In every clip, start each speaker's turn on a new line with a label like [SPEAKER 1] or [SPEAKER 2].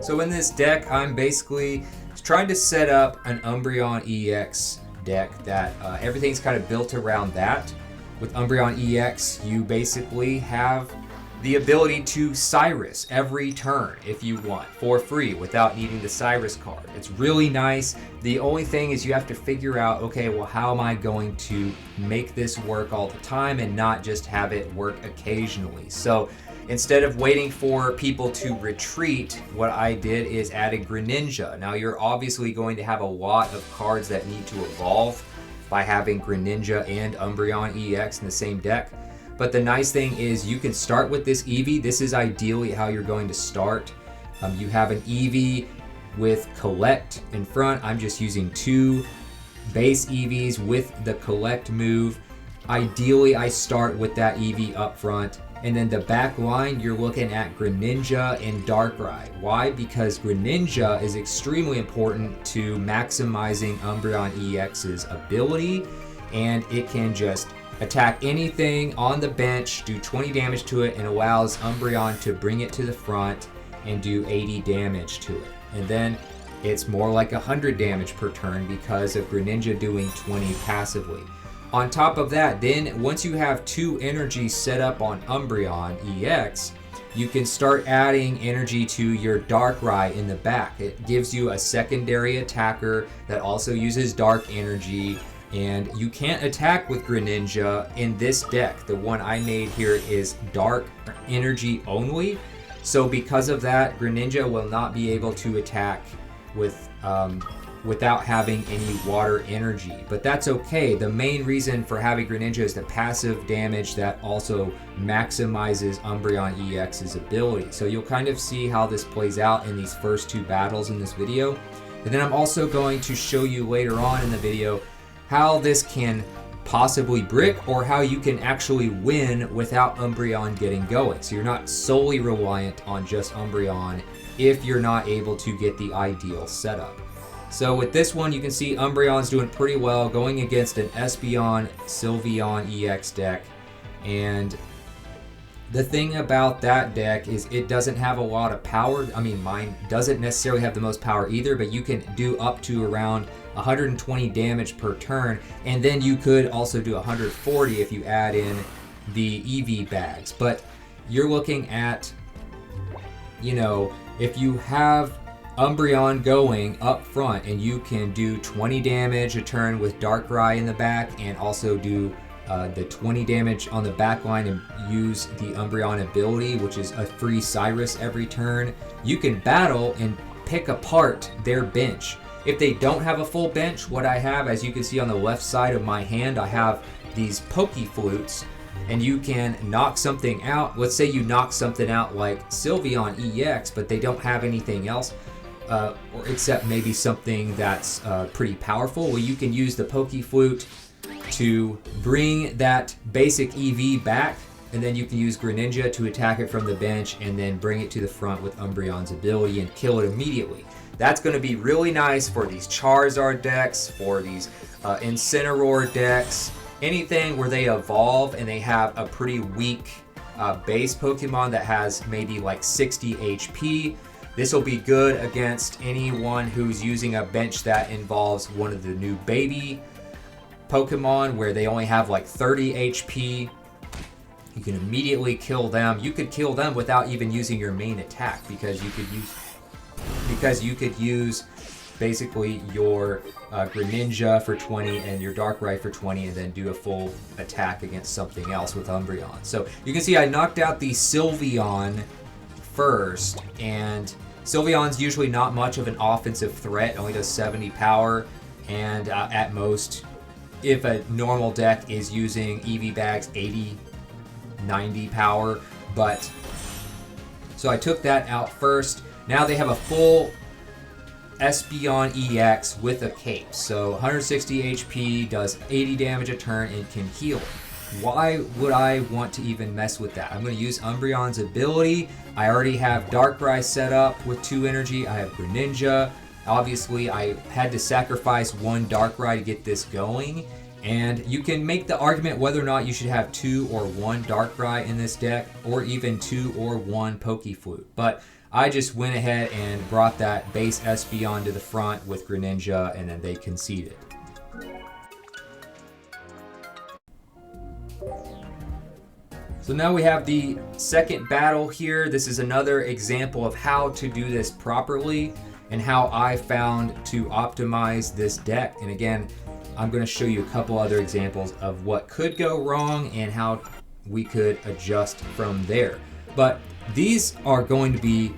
[SPEAKER 1] So in this deck, I'm basically trying to set up an Umbreon EX deck that everything's kind of built around that. With Umbreon EX, you basically have the ability to Cyrus every turn if you want, for free, without needing the Cyrus card. It's really nice. The only thing is you have to figure out, okay, well, how am I going to make this work all the time and not just have it work occasionally? So instead of waiting for people to retreat, what I did is add a Greninja. Now you're obviously going to have a lot of cards that need to evolve by having Greninja and Umbreon EX in the same deck. But the nice thing is you can start with this Eevee. This is ideally how you're going to start. You have an Eevee with Collect in front. I'm just using 2 base Eevees with the Collect move. Ideally, I start with that Eevee up front. And then the back line, you're looking at Greninja and Darkrai. Why? Because Greninja is extremely important to maximizing Umbreon EX's ability, and it can just attack anything on the bench, do 20 damage to it, and allows Umbreon to bring it to the front and do 80 damage to it. And then it's more like 100 damage per turn because of Greninja doing 20 passively. On top of that, then once you have 2 energies set up on Umbreon EX, you can start adding energy to your Darkrai in the back. It gives you a secondary attacker that also uses dark energy, and you can't attack with Greninja in this deck. The one I made here is dark energy only. So because of that, Greninja will not be able to attack with without having any water energy. But that's okay. The main reason for having Greninja is the passive damage that also maximizes Umbreon EX's ability. So you'll kind of see how this plays out in these first 2 battles in this video. And then I'm also going to show you later on in the video how this can possibly brick, or how you can actually win without Umbreon getting going. So you're not solely reliant on just Umbreon if you're not able to get the ideal setup. So with this one, you can see Umbreon's doing pretty well going against an Espeon Sylveon EX deck. And the thing about that deck is it doesn't have a lot of power. I mean, mine doesn't necessarily have the most power either, but you can do up to around 120 damage per turn, and then you could also do 140 if you add in the EV bags. But you're looking at, you know, if you have Umbreon going up front and you can do 20 damage a turn with Darkrai in the back, and also do the 20 damage on the back line and use the Umbreon ability, which is a free Cyrus every turn, you can battle and pick apart their bench. If they don't have a full bench, what I have, as you can see on the left side of my hand, I have these Poke Flutes, and you can knock something out. Let's say you knock something out like Sylveon EX, but they don't have anything else, or except maybe something that's pretty powerful. Well, you can use the Poke Flute to bring that basic EV back, and then you can use Greninja to attack it from the bench and then bring it to the front with Umbreon's ability and kill it immediately. That's going to be really nice for these Charizard decks, for these Incineroar decks, anything where they evolve and they have a pretty weak base Pokemon that has maybe like 60 HP. This will be good against anyone who's using a bench that involves one of the new baby Pokemon where they only have like 30 HP. You can immediately kill them. You could kill them without even using your main attack, because you could use basically your Greninja for 20 and your Darkrai for 20, and then do a full attack against something else with Umbreon. So you can see I knocked out the Sylveon first, and Sylveon's usually not much of an offensive threat, only does 70 power, and at most, if a normal deck is using EV bags, 80, 90 power. But so I took that out first. Now they have a full Espeon EX with a cape. So 160 HP, does 80 damage a turn, and can heal. Why would I want to even mess with that? I'm going to use Umbreon's ability. I already have Darkrai set up with 2 energy. I have Greninja. Obviously, I had to sacrifice 1 Darkrai to get this going. And you can make the argument whether or not you should have 2 or 1 Darkrai in this deck, or even 2 or 1 Pokeflute. But I just went ahead and brought that base Espeon to the front with Greninja, and then they conceded. So now we have the second battle here. This is another example of how to do this properly and how I found to optimize this deck. And again, I'm going to show you a couple other examples of what could go wrong and how we could adjust from there. But these are going to be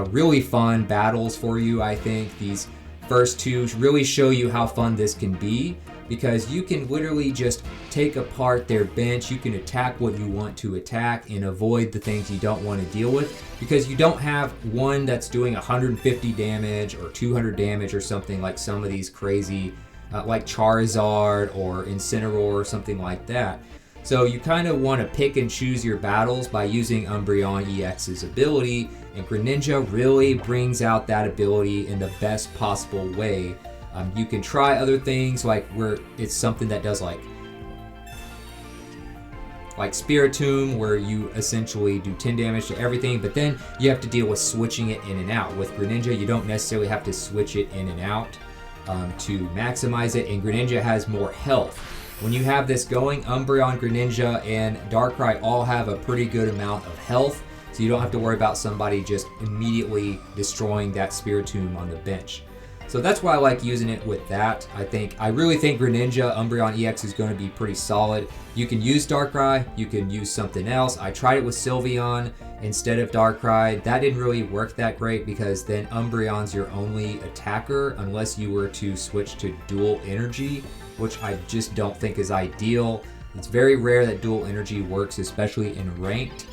[SPEAKER 1] really fun battles for you. I think these first two really show you how fun this can be, because you can literally just take apart their bench. You can attack what you want to attack and avoid the things you don't want to deal with, because you don't have one that's doing 150 damage or 200 damage or something like some of these crazy like Charizard or Incineroar or something like that. So you kind of want to pick and choose your battles by using Umbreon EX's ability, and Greninja really brings out that ability in the best possible way. You can try other things like where it's something that does like Spiritomb, where you essentially do 10 damage to everything, but then you have to deal with switching it in and out. With Greninja, you don't necessarily have to switch it in and out to maximize it, and Greninja has more health. When you have this going, Umbreon, Greninja, and Darkrai all have a pretty good amount of health, so you don't have to worry about somebody just immediately destroying that Spiritomb on the bench. So that's why I like using it with that. I really think Greninja Umbreon EX is going to be pretty solid. You can use Darkrai, you can use something else. I tried it with Sylveon instead of Darkrai. That didn't really work that great, because then Umbreon's your only attacker unless you were to switch to dual energy, which I just don't think is ideal. It's very rare that dual energy works, especially in ranked.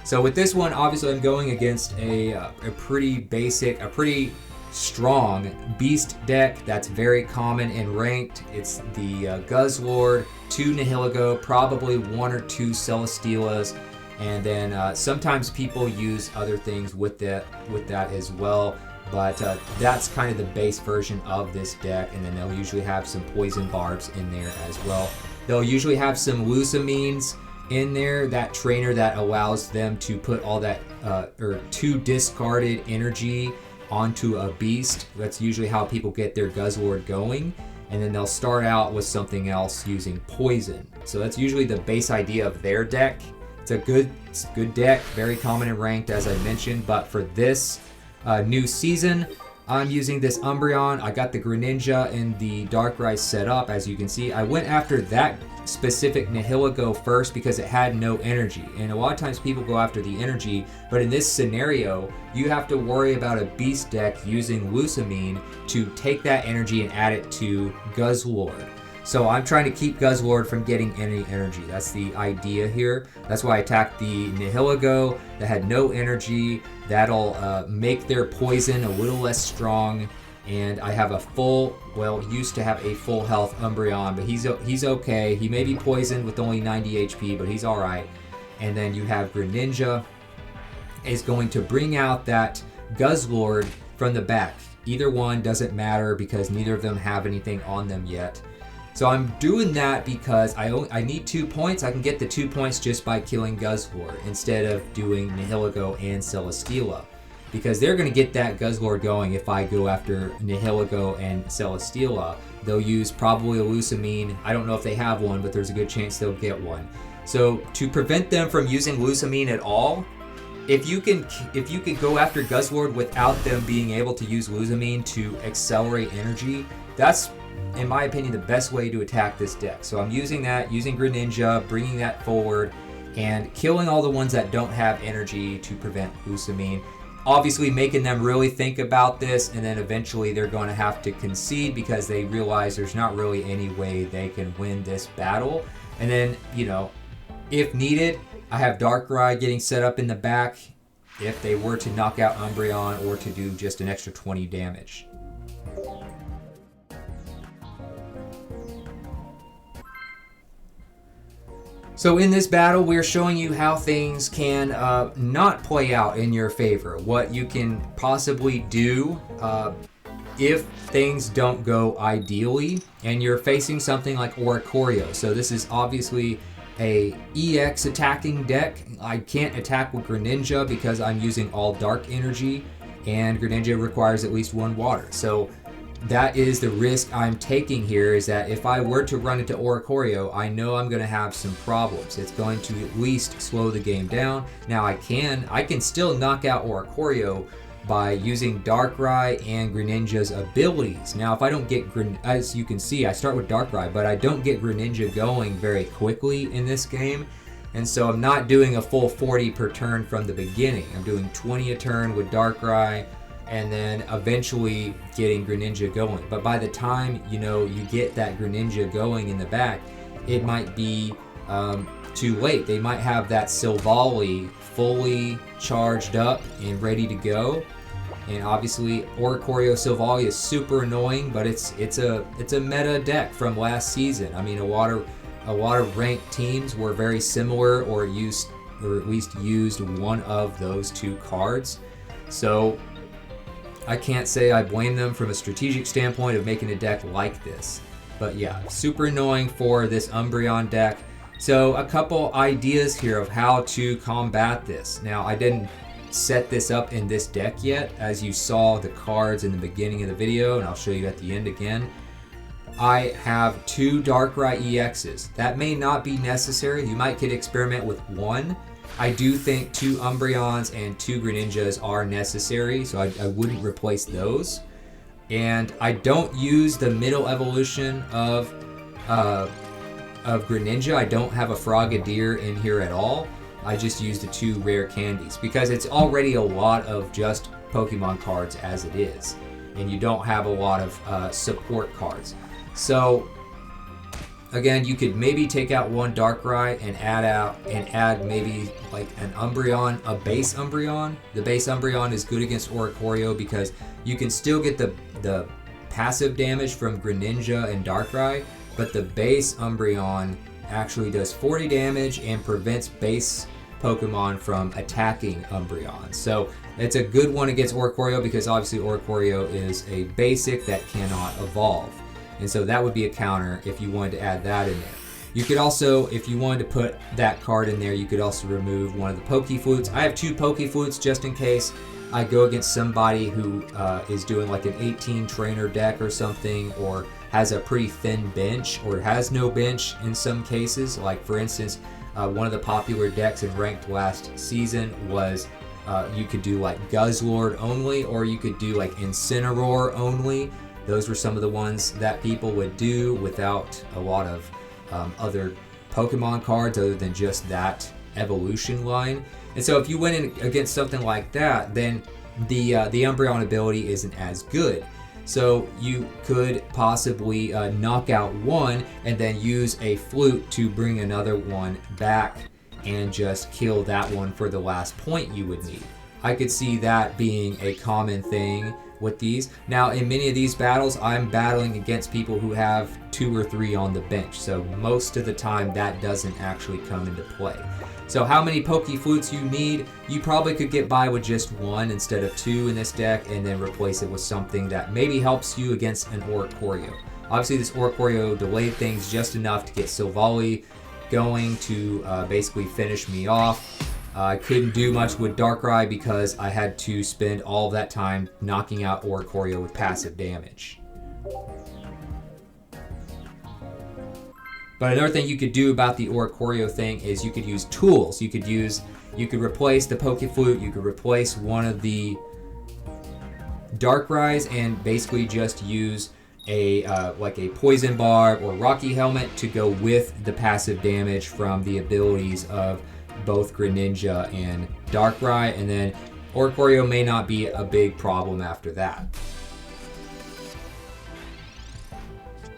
[SPEAKER 1] So with this one, obviously I'm going against a pretty basic, a pretty strong beast deck that's very common in ranked. It's the Guzzlord, 2 Nihilego, probably 1 or 2 Celesteelas, and then sometimes people use other things with that as well. But that's kind of the base version of this deck, and then they'll usually have some Poison Barbs in there as well. They'll usually have some Lusamines in there, that trainer that allows them to put all that or 2 discarded energy onto a beast. That's usually how people get their Guzzlord going, and then they'll start out with something else using poison. So that's usually the base idea of their deck. It's a good deck, very common in ranked, as I mentioned. But for this new season, I'm using this Umbreon. I got the Greninja and the Darkrai set up. As you can see, I went after that specific Nihilego first because it had no energy, and a lot of times people go after the energy, but in this scenario you have to worry about a beast deck using Lusamine to take that energy and add it to Guzzlord. So I'm trying to keep Guzzlord from getting any energy. That's the idea here. That's why I attacked the Nihilego that had no energy. That'll make their poison a little less strong. And I have a full, well, used to have a full health Umbreon, but he's okay. He may be poisoned with only 90 HP, but he's all right. And then you have Greninja is going to bring out that Guzzlord from the back. Either one doesn't matter because neither of them have anything on them yet. So I'm doing that because I need 2 points. I can get the 2 points just by killing Guzzlord instead of doing Nihilego and Celesteela, because they're going to get that Guzzlord going if I go after Nihilego and Celesteela. They'll use probably a Lusamine. I don't know if they have one, but there's a good chance they'll get one. So to prevent them from using Lusamine at all, if you can go after Guzzlord without them being able to use Lusamine to accelerate energy, that's, in my opinion, the best way to attack this deck. So I'm using Greninja, bringing that forward, and killing all the ones that don't have energy to prevent Lusamine. Obviously making them really think about this, and then eventually they're going to have to concede because they realize there's not really any way they can win this battle. And then, you know, if needed, I have Darkrai getting set up in the back if they were to knock out Umbreon or to do just an extra 20 damage. So in this battle, we're showing you how things can not play out in your favor. What you can possibly do if things don't go ideally and you're facing something like Oricorio. So this is obviously a EX attacking deck. I can't attack with Greninja because I'm using all dark energy, and Greninja requires at least 1 water. So that is the risk I'm taking here, is that if I were to run into Oricorio, I know I'm going to have some problems. It's going to at least slow the game down. Now I can still knock out Oricorio by using Darkrai and Greninja's abilities. Now if I don't get, as you can see, I start with Darkrai, but I don't get Greninja going very quickly in this game. And so I'm not doing a full 40 per turn from the beginning. I'm doing 20 a turn with Darkrai, and then eventually getting Greninja going. But by the time you get that Greninja going in the back, it might be too late. They might have that Silvally fully charged up and ready to go. And obviously Oricorio Silvally is super annoying, but it's a meta deck from last season. I mean, a lot of ranked teams were very similar, or at least used one of those 2 cards. So I can't say I blame them from a strategic standpoint of making a deck like this. But yeah, super annoying for this Umbreon deck. So a couple ideas here of how to combat this. Now I didn't set this up in this deck yet, as you saw the cards in the beginning of the video, and I'll show you at the end again. I have 2 Darkrai EXs. That may not be necessary. You might could experiment with 1. I do think 2 Umbreons and 2 Greninjas are necessary, so I wouldn't replace those. And I don't use the middle evolution of Greninja. I don't have a Frogadier in here at all. I just use the 2 rare candies because it's already a lot of just Pokemon cards as it is, and you don't have a lot of support cards. So again, you could maybe take out 1 Darkrai and add maybe like an Umbreon, a base Umbreon. The base Umbreon is good against Oricorio because you can still get the passive damage from Greninja and Darkrai, but the base Umbreon actually does 40 damage and prevents base Pokemon from attacking Umbreon. So it's a good one against Oricorio because obviously Oricorio is a basic that cannot evolve. And so that would be a counter if you wanted to add that in there. You could also, if you wanted to put that card in there, you could also remove one of the Pokeflutes. I have 2 Pokeflutes just in case I go against somebody who is doing like an 18 trainer deck or something, or has a pretty thin bench, or has no bench in some cases. Like for instance, one of the popular decks in ranked last season was you could do like Guzzlord only, or you could do like Incineroar only. Those were some of the ones that people would do without a lot of other Pokemon cards other than just that evolution line. And so if you went in against something like that, then the Umbreon ability isn't as good. So you could possibly knock out one and then use a flute to bring another one back and just kill that one for the last point you would need. I could see that being a common thing with these. Now in many of these battles, I'm battling against people who have 2 or 3 on the bench, so most of the time that doesn't actually come into play. So how many Pokeflutes you need, you probably could get by with just 1 instead of 2 in this deck, and then replace it with something that maybe helps you against an Oricorio. Obviously this Oricorio delayed things just enough to get Silvally going to basically finish me off. I couldn't do much with Darkrai because I had to spend all of that time knocking out Oricorio with passive damage. But another thing you could do about the Oricorio thing is you could use tools. You could replace the Pokeflute, you could replace one of the Darkrai's and basically just use a like a Poison Barb or Rocky Helmet to go with the passive damage from the abilities of both Greninja and Darkrai, and then Oricorio may not be a big problem after that.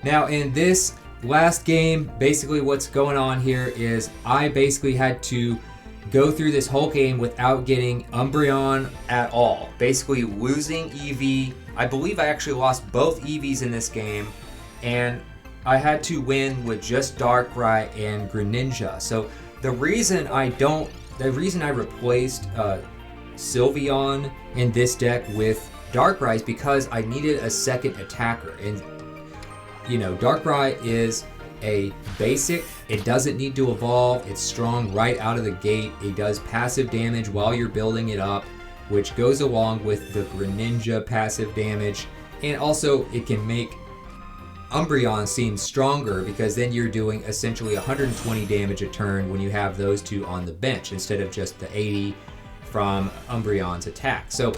[SPEAKER 1] Now in this last game, basically what's going on here is I basically had to go through this whole game without getting Umbreon at all. Basically losing EV. I believe I actually lost both EVs in this game, and I had to win with just Darkrai and Greninja. So the reason I replaced Sylveon in this deck with Darkrai is because I needed a second attacker. And, you know, Darkrai is a basic. It doesn't need to evolve. It's strong right out of the gate. It does passive damage while you're building it up, which goes along with the Greninja passive damage. And also, it can make Umbreon seem stronger because then you're doing essentially 120 damage a turn when you have those two on the bench instead of just the 80 from Umbreon's attack. So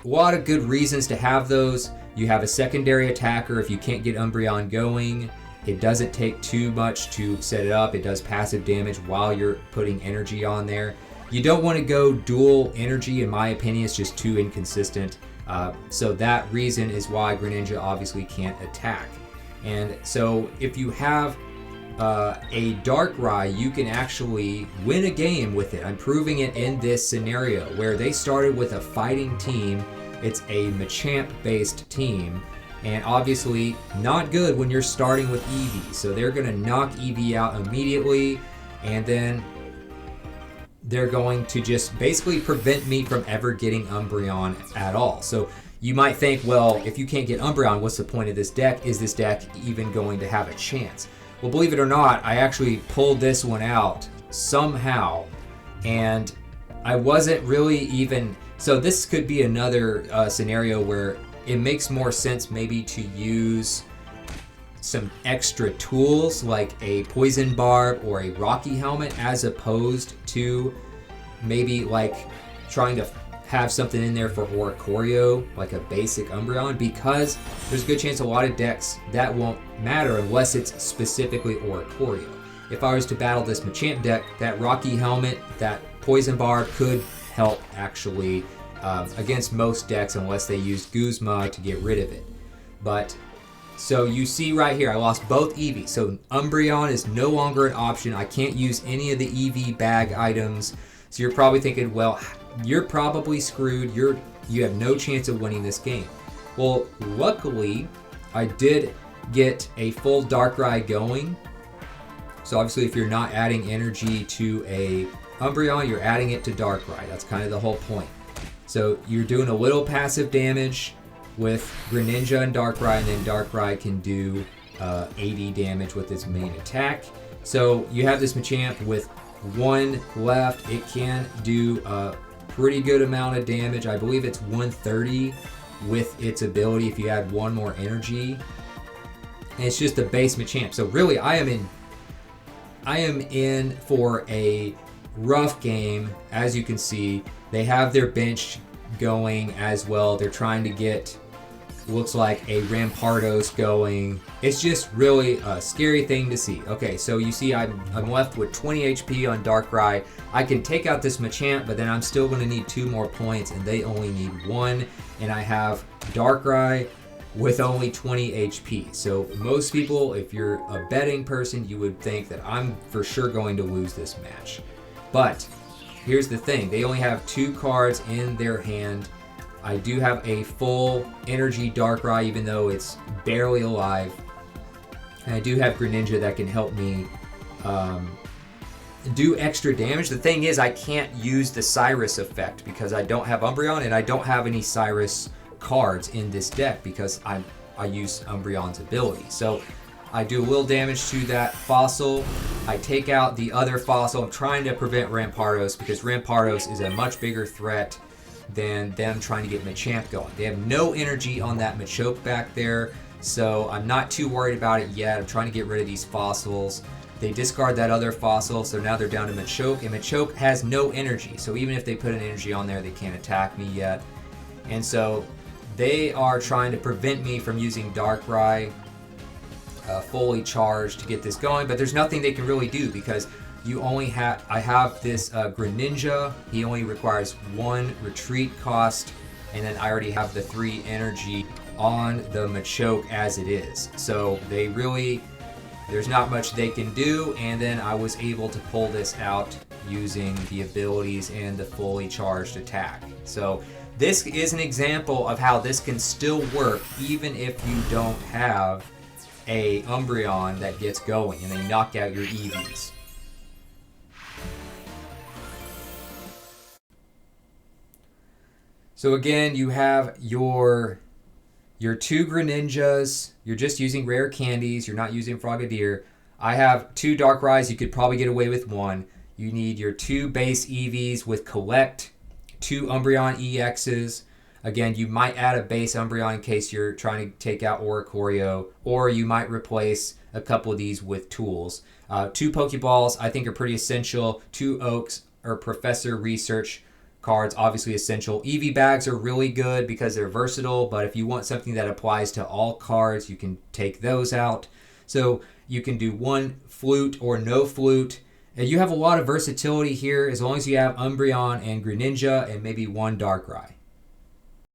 [SPEAKER 1] a lot of good reasons to have those. You have a secondary attacker if you can't get Umbreon going. It doesn't take too much to set it up. It does passive damage while you're putting energy on there. You don't want to go dual energy, in my opinion. It's just too inconsistent. So that reason is why Greninja obviously can't attack. And so if you have a Darkrai, you can actually win a game with it. I'm proving it in this scenario where they started with a fighting team. It's a Machamp-based team, and obviously not good when you're starting with Eevee. So they're going to knock Eevee out immediately, and then they're going to just basically prevent me from ever getting Umbreon at all. So you might think, well, if you can't get Umbreon, what's the point of this deck? Is this deck even going to have a chance? Well, believe it or not, I actually pulled this one out somehow, and I wasn't really even... So this could be another scenario where it makes more sense maybe to use some extra tools like a Poison Barb or a Rocky Helmet as opposed to maybe like trying to have something in there for Oricorio, like a basic Umbreon, because there's a good chance a lot of decks that won't matter unless it's specifically Oricorio. If I was to battle this Machamp deck, that Rocky Helmet, that Poison Barb could help actually against most decks unless they used Guzma to get rid of it. But so you see right here, I lost both Eevee. So Umbreon is no longer an option. I can't use any of the Eevee bag items. So you're probably thinking, well, you're probably screwed. You have no chance of winning this game. Well, luckily, I did get a full Darkrai going. So obviously, if you're not adding energy to a Umbreon, you're adding it to Darkrai. That's kind of the whole point. So you're doing a little passive damage with Greninja and Darkrai, and then Darkrai can do 80 damage with its main attack. So you have this Machamp with one left. It can do a pretty good amount of damage. I believe it's 130 with its ability if you add one more energy. And it's just a base Machamp. So really, I am in for a rough game. As you can see, they have their bench going as well. They're trying to get, looks like, a Rampardos going. It's just really a scary thing to see. Okay, so you see I'm left with 20 HP on Darkrai. I can take out this Machamp, but then I'm still going to need 2 more points, and they only need 1. And I have Darkrai with only 20 HP. So most people, if you're a betting person, you would think that I'm for sure going to lose this match. But here's the thing. They only have 2 cards in their hand. I do have a full energy Darkrai, even though it's barely alive. And I do have Greninja that can help me do extra damage. The thing is, I can't use the Cyrus effect because I don't have Umbreon, and I don't have any Cyrus cards in this deck because I use Umbreon's ability. So I do a little damage to that Fossil. I take out the other Fossil. I'm trying to prevent Rampardos because Rampardos is a much bigger threat than them trying to get Machamp going. They have no energy on that Machoke back there, so I'm not too worried about it yet. I'm trying to get rid of these fossils. They discard that other fossil, so now they're down to Machoke, and Machoke has no energy, so even if they put an energy on there, they can't attack me yet. And so they are trying to prevent me from using Darkrai fully charged to get this going, but there's nothing they can really do because you only have, I have this Greninja. He only requires 1 retreat cost, and then I already have the 3 energy on the Machoke as it is. So they really, there's not much they can do, and then I was able to pull this out using the abilities and the fully charged attack. So this is an example of how this can still work even if you don't have a Umbreon that gets going and they knock out your Eevees. So again, you have your 2 Greninjas. You're just using rare candies. You're not using Frogadier. I have 2 Darkrai's. You could probably get away with 1. You need your 2 base EVs with Collect, 2 Umbreon EXs. Again, you might add a base Umbreon in case you're trying to take out Oricorio, or you might replace a couple of these with tools. 2 Pokeballs I think are pretty essential. 2 Oaks or Professor Research cards, obviously essential. EV bags are really good because they're versatile, but if you want something that applies to all cards, you can take those out. So you can do 1 flute or no flute. And you have a lot of versatility here as long as you have Umbreon and Greninja and maybe 1 Darkrai.